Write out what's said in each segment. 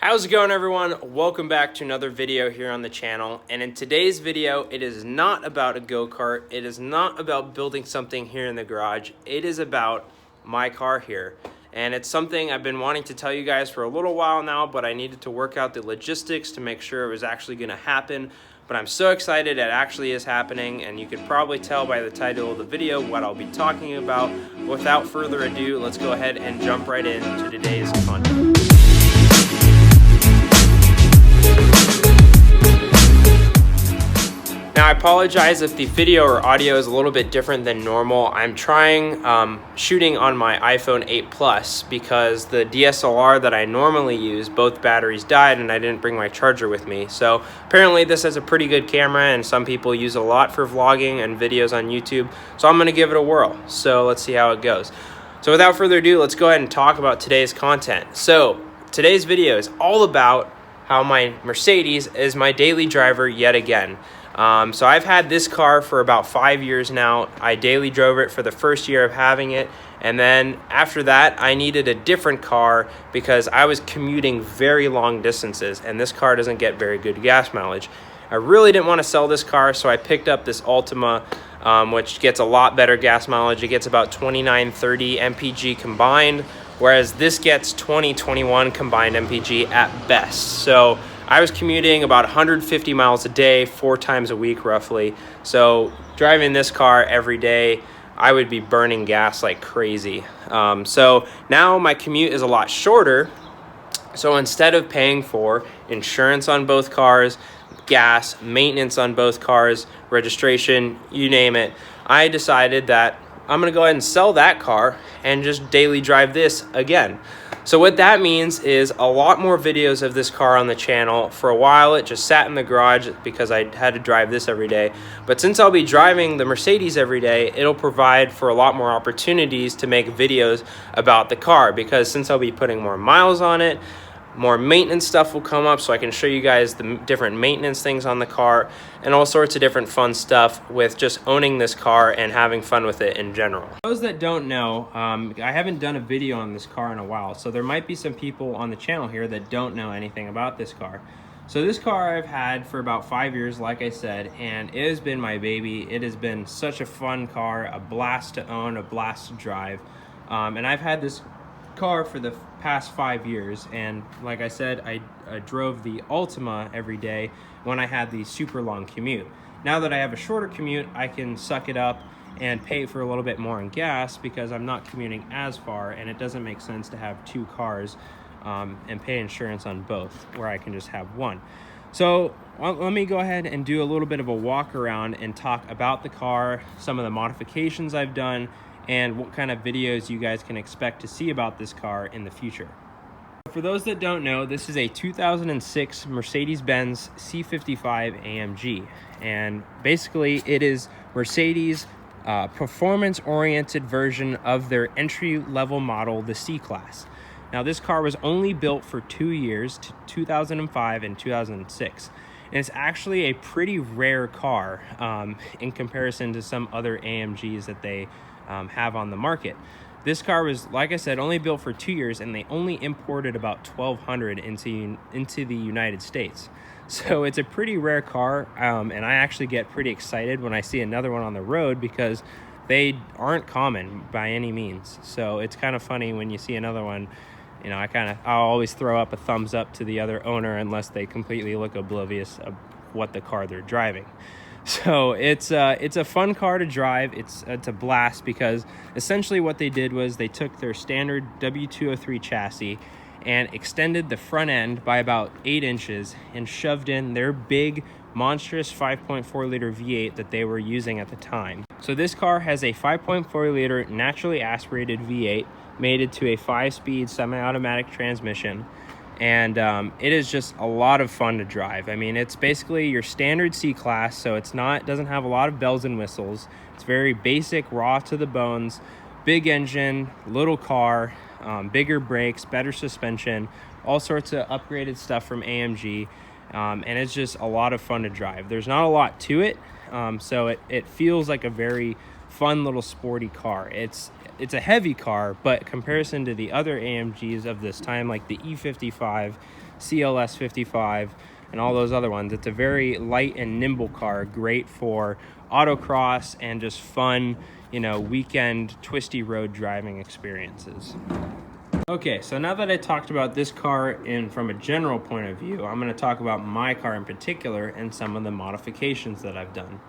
How's it going, everyone? Welcome back to another video here on the channel. And in today's video, it is not about a go-kart. It is not about building something here in the garage. It is about my car here. And it's something I've been wanting to tell you guys for a little while now, but I needed to work out the logistics to make sure it was actually going to happen. But I'm so excited it actually is happening, and you could probably tell by the title of the video what I'll be talking about. Without further ado, let's go ahead and jump right into today's content. Now, I apologize if the video or audio is a little bit different than normal. I'm trying shooting on my iPhone 8 Plus because the DSLR that I normally use, both batteries died and I didn't bring my charger with me. So apparently this has a pretty good camera and some people use a lot for vlogging and videos on YouTube. So I'm gonna give it a whirl. So let's see how it goes. So without further ado, let's go ahead and talk about today's content. So today's video is all about how my Mercedes is my daily driver yet again. So I've had this car for about 5 years now. I daily drove it for the first year of having it. And then after that, I needed a different car because I was commuting very long distances and this car doesn't get very good gas mileage. I really didn't want to sell this car, so I picked up this Altima, which gets a lot better gas mileage. It gets about 29-30 mpg combined, whereas this gets 20-21 combined mpg at best. So I was commuting about 150 miles a day, 4 times a week roughly. So driving this car every day, I would be burning gas like crazy. So now my commute is a lot shorter. So instead of paying for insurance on both cars, gas, maintenance on both cars, registration, you name it, I decided that I'm gonna go ahead and sell that car and just daily drive this again. So what that means is a lot more videos of this car on the channel. For a while, it just sat in the garage because I had to drive this every day. But since I'll be driving the Mercedes every day, it'll provide for a lot more opportunities to make videos about the car, because since I'll be putting more miles on it, more maintenance stuff will come up, so I can show you guys the different maintenance things on the car and all sorts of different fun stuff with just owning this car and having fun with it in general. For those that don't know, I haven't done a video on this car in a while, so there might be some people on the channel here that don't know anything about this car. So this car I've had for about 5 years, like I said, and it has been my baby. It has been such a fun car, a blast to own, a blast to drive. And I've had this car for the past 5 years, and like I said, I drove the Altima every day when I had the super long commute. Now that I have a shorter commute, I can suck it up and pay for a little bit more in gas because I'm not commuting as far, and it doesn't make sense to have 2 cars and pay insurance on both where I can just have one. So let me go ahead and do a little bit of a walk around and talk about the car, some of the modifications I've done, and what kind of videos you guys can expect to see about this car in the future. For those that don't know, this is a 2006 Mercedes-Benz C55 AMG, and basically it is Mercedes' performance-oriented version of their entry-level model, the C-Class. Now this car was only built for 2 years, 2005 and 2006. And it's actually a pretty rare car in comparison to some other AMGs that they have on the market. This car was, like I said, only built for 2 years, and they only imported about 1,200 into the United States. So it's a pretty rare car, and I actually get pretty excited when I see another one on the road because they aren't common by any means. So it's kind of funny when you see another one. You know, I'll always throw up a thumbs up to the other owner unless they completely look oblivious of what the car they're driving. So it's a fun car to drive. It's a blast because essentially what they did was they took their standard W203 chassis and extended the front end by about 8 inches and shoved in their big monstrous 5.4 liter V8 that they were using at the time. So this car has a 5.4 liter naturally aspirated V8 mated to a 5-speed semi-automatic transmission. And it is just a lot of fun to drive. I mean, it's basically your standard C-Class, so it doesn't have a lot of bells and whistles. It's very basic, raw to the bones, big engine, little car, bigger brakes, better suspension, all sorts of upgraded stuff from AMG, and it's just a lot of fun to drive. There's not a lot to it, so it feels like a very fun little sporty car. it's a heavy car, but comparison to the other AMGs of this time, like the E55, CLS 55, and all those other ones, it's a very light and nimble car, great for autocross and just fun, you know, weekend twisty road driving experiences. Okay, so now that I talked about this car from a general point of view, I'm going to talk about my car in particular and some of the modifications that I've done.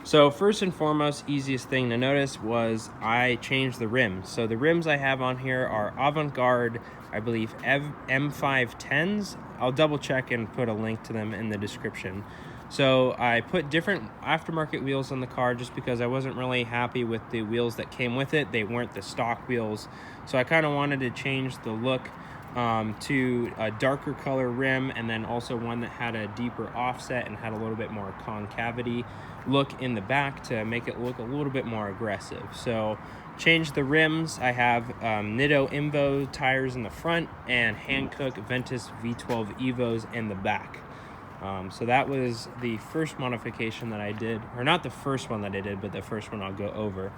So first and foremost, easiest thing to notice was I changed the rims. So the rims I have on here are Avant-Garde, I believe M510s. I'll double check and put a link to them in the description. So I put different aftermarket wheels on the car just because I wasn't really happy with the wheels that came with it. They weren't the stock wheels. So I kind of wanted to change the look to a darker color rim, and then also one that had a deeper offset and had a little bit more concavity look in the back to make it look a little bit more aggressive. So changed the rims. I have Nitto Invo tires in the front and Hankook Ventus V12 Evos in the back. So that was the first modification that I did, or not the first one that I did, but the first one I'll go over.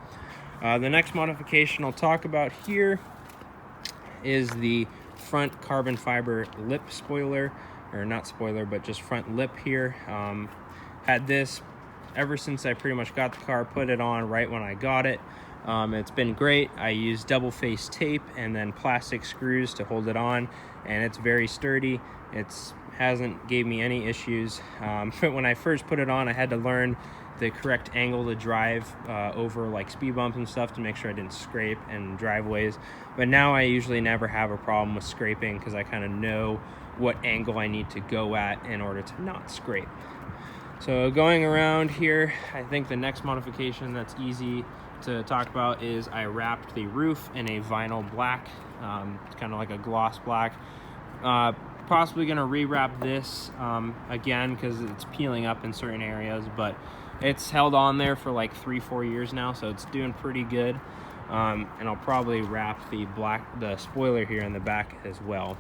The next modification I'll talk about here is the front carbon fiber lip spoiler, or not spoiler, but just front lip here. Had this ever since I pretty much got the car, put it on right when I got it. It's been great. I used double face tape and then plastic screws to hold it on, and it's very sturdy. It's hasn't gave me any issues. But when I first put it on, I had to learn the correct angle to drive over like speed bumps and stuff to make sure I didn't scrape in driveways. But now I usually never have a problem with scraping because I kind of know what angle I need to go at in order to not scrape. So going around here, I think the next modification that's easy to talk about is I wrapped the roof in a vinyl black. It's kind of like a gloss black. Possibly going to rewrap this again because it's peeling up in certain areas, but it's held on there for like 3-4 years now, so it's doing pretty good. And I'll probably wrap the spoiler here in the back as well.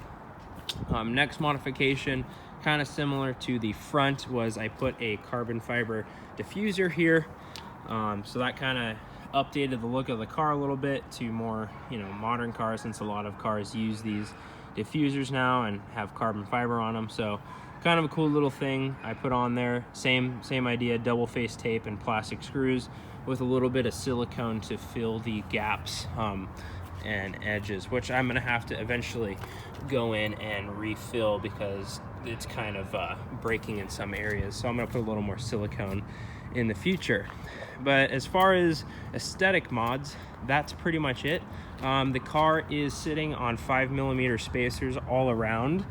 Next modification, kind of similar to the front, was I put a carbon fiber diffuser here. So that kind of updated the look of the car a little bit to more, you know, modern cars, since a lot of cars use these diffusers now and have carbon fiber on them. So kind of a cool little thing I put on there. Same idea, double face tape and plastic screws with a little bit of silicone to fill the gaps and edges, which I'm gonna have to eventually go in and refill because it's kind of breaking in some areas. So I'm gonna put a little more silicone in the future. But as far as aesthetic mods, that's pretty much it. The car is sitting on 5mm spacers all around.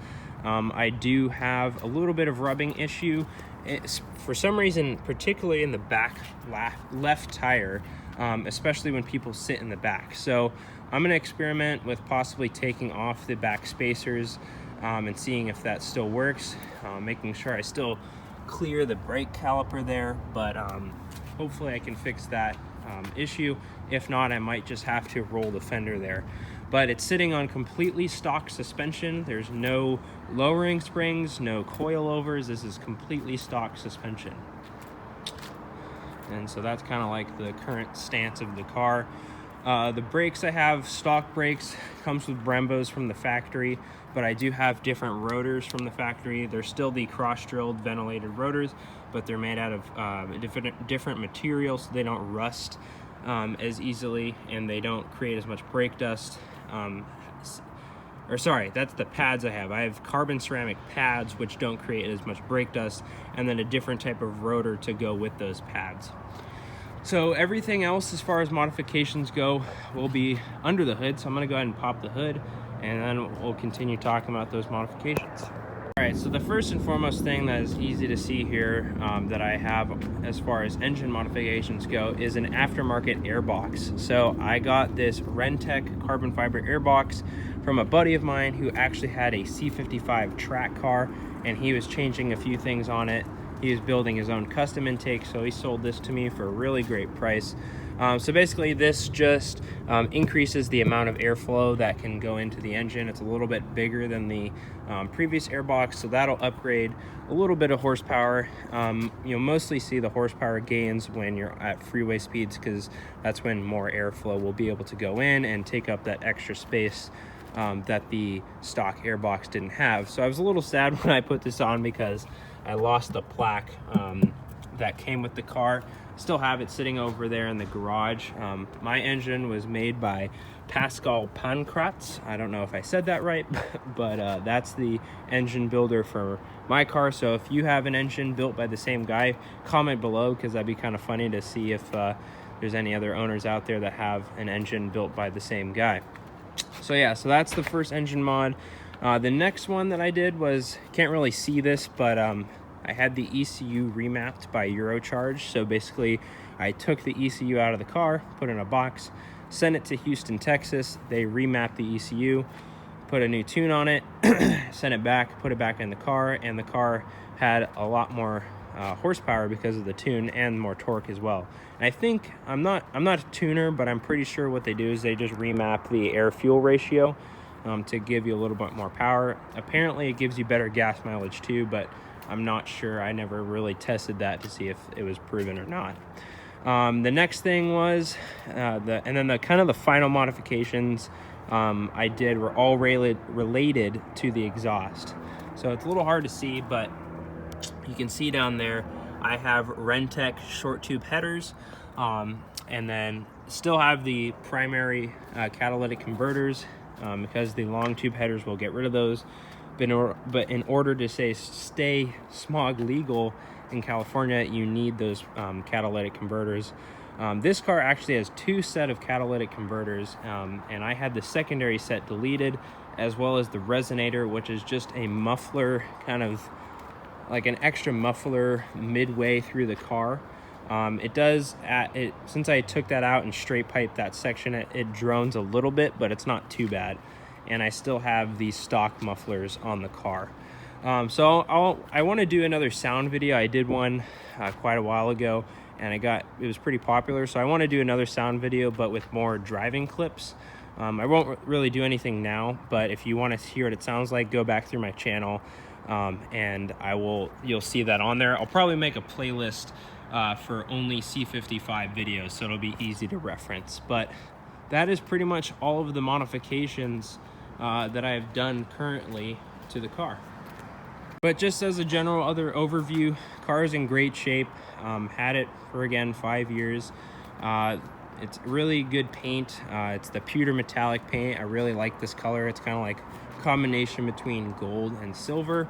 I do have a little bit of rubbing issue. For some reason, particularly in the back left tire, especially when people sit in the back. So I'm gonna experiment with possibly taking off the back spacers and seeing if that still works, making sure I still clear the brake caliper there, but hopefully I can fix that issue. If not, I might just have to roll the fender there. But it's sitting on completely stock suspension. There's no lowering springs, no coilovers. This is completely stock suspension. And so that's kind of like the current stance of the car. The brakes I have, stock brakes, comes with Brembos from the factory, but I do have different rotors from the factory. They're still the cross-drilled ventilated rotors, but they're made out of different materials, so they don't rust as easily, and they don't create as much brake dust. Or sorry, that's the pads I have. I have carbon ceramic pads, which don't create as much brake dust, and then a different type of rotor to go with those pads. So everything else as far as modifications go will be under the hood. So I'm gonna go ahead and pop the hood, and then we'll continue talking about those modifications. All right, so the first and foremost thing that is easy to see here that I have as far as engine modifications go is an aftermarket airbox. So I got this Rentec carbon fiber airbox from a buddy of mine who actually had a C55 track car, and he was changing a few things on it. He was building his own custom intake, so he sold this to me for a really great price. So basically this just increases the amount of airflow that can go into the engine. It's a little bit bigger than the previous airbox, so that'll upgrade a little bit of horsepower. You'll mostly see the horsepower gains when you're at freeway speeds, because that's when more airflow will be able to go in and take up that extra space that the stock airbox didn't have. So I was a little sad when I put this on because I lost the plaque that came with the car. Still have it sitting over there in the garage. My engine was made by Pascal Pankratz. I don't know if I said that right, but that's the engine builder for my car. So if you have an engine built by the same guy, comment below, because that'd be kind of funny to see if there's any other owners out there that have an engine built by the same guy. So yeah, so that's the first engine mod. The next one that I did was, can't really see this, but I had the ECU remapped by Eurocharge. So basically I took the ECU out of the car, put it in a box, sent it to Houston, Texas. They remapped the ECU, put a new tune on it, sent it back, put it back in the car, and the car had a lot more horsepower because of the tune, and more torque as well. And I think, I'm not a tuner, but I'm pretty sure what they do is they just remap the air fuel ratio to give you a little bit more power. Apparently it gives you better gas mileage too, but I'm not sure. I never really tested that to see if it was proven or not. The next thing was the kind of the final modifications I did were all related to the exhaust. So it's a little hard to see, but you can see down there I have Rentec short tube headers, and then still have the primary catalytic converters, because the long tube headers will get rid of those. But in order to stay smog legal in California, you need those catalytic converters. This car actually has two set of catalytic converters, and I had the secondary set deleted, as well as the resonator, which is just a muffler, kind of like an extra muffler midway through the car. Since I took that out and straight piped that section, it drones a little bit, but it's not too bad. And I still have these stock mufflers on the car. So I want to do another sound video. I did one quite a while ago, and it was pretty popular. So I want to do another sound video, but with more driving clips. I won't really do anything now, but if you want to hear what it sounds like, go back through my channel, and you'll see that on there. I'll probably make a playlist for only C55 videos, so it'll be easy to reference. But that is pretty much all of the modifications that I've done currently to the car. But just as a general other overview, car is in great shape. Had it for, again, 5 years. It's really good paint. It's the pewter metallic paint. I really like this color. It's kind of like a combination between gold and silver.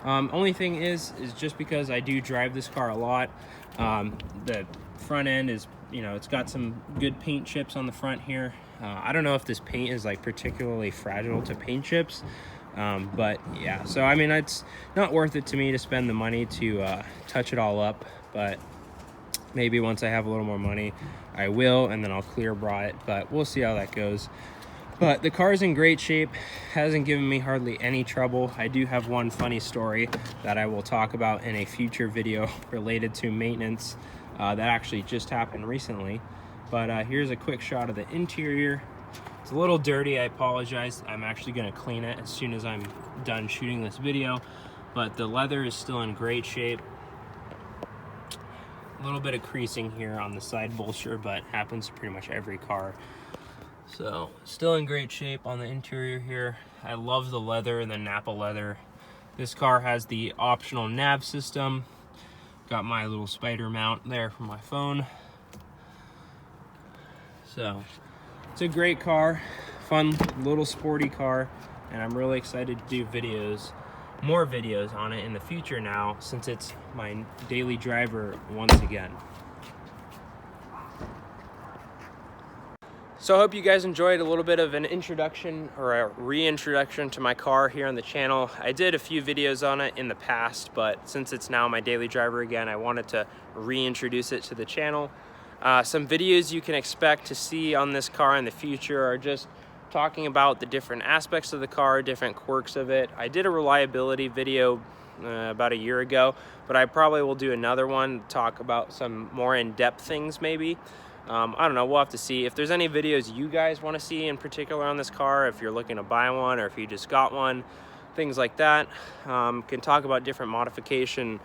Only thing is just because I do drive this car a lot, the front end is, it's got some good paint chips on the front here. I don't know if this paint is like particularly fragile to paint chips, but yeah, so I mean, it's not worth it to me to spend the money to touch it all up, but maybe once I have a little more money I will, and then I'll clear bra it, but we'll see how that goes. But the car is in great shape, hasn't given me hardly any trouble. I do have one funny story that I will talk about in a future video related to maintenance that actually just happened recently. But here's a quick shot of the interior. It's a little dirty, I apologize. I'm actually gonna clean it as soon as I'm done shooting this video. But the leather is still in great shape. A little bit of creasing here on the side bolster, but happens to pretty much every car. So still in great shape on the interior here. I love the leather and the Napa leather. This car has the optional nav system. Got my little spider mount there for my phone. So it's a great car, fun little sporty car, and I'm really excited to do more videos on it in the future now, since it's my daily driver once again. So I hope you guys enjoyed a little bit of an introduction or a reintroduction to my car here on the channel. I did a few videos on it in the past, but since it's now my daily driver again, I wanted to reintroduce it to the channel. Some videos you can expect to see on this car in the future are just talking about the different aspects of the car, different quirks of it. I did a reliability video about a year ago, but I probably will do another one, talk about some more in-depth things maybe. I don't know, we'll have to see. If there's any videos you guys want to see in particular on this car, if you're looking to buy one or if you just got one, things like that, can talk about different modification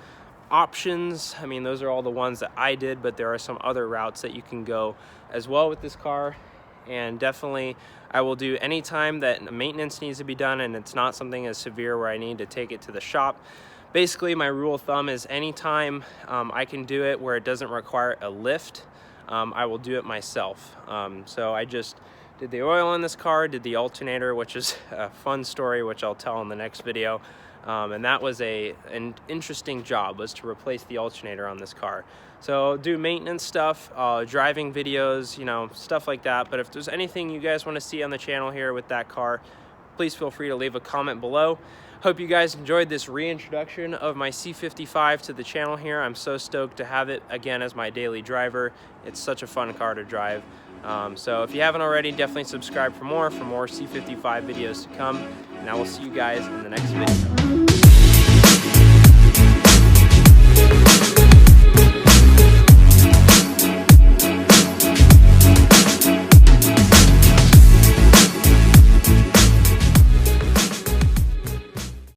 options. I mean, those are all the ones that I did, but there are some other routes that you can go as well with this car. And definitely I will do any time that maintenance needs to be done and it's not something as severe where I need to take it to the shop. Basically, my rule of thumb is anytime I can do it where it doesn't require a lift, I will do it myself. So I just did the oil in this car, did the alternator, which is a fun story, which I'll tell in the next video. And that was an interesting job, was to replace the alternator on this car. So do maintenance stuff, driving videos, you know, stuff like that. But if there's anything you guys want to see on the channel here with that car, please feel free to leave a comment below. Hope you guys enjoyed this reintroduction of my C55 to the channel here. I'm so stoked to have it again as my daily driver. It's such a fun car to drive. So if you haven't already, definitely subscribe for more C55 videos to come. And I will see you guys in the next video.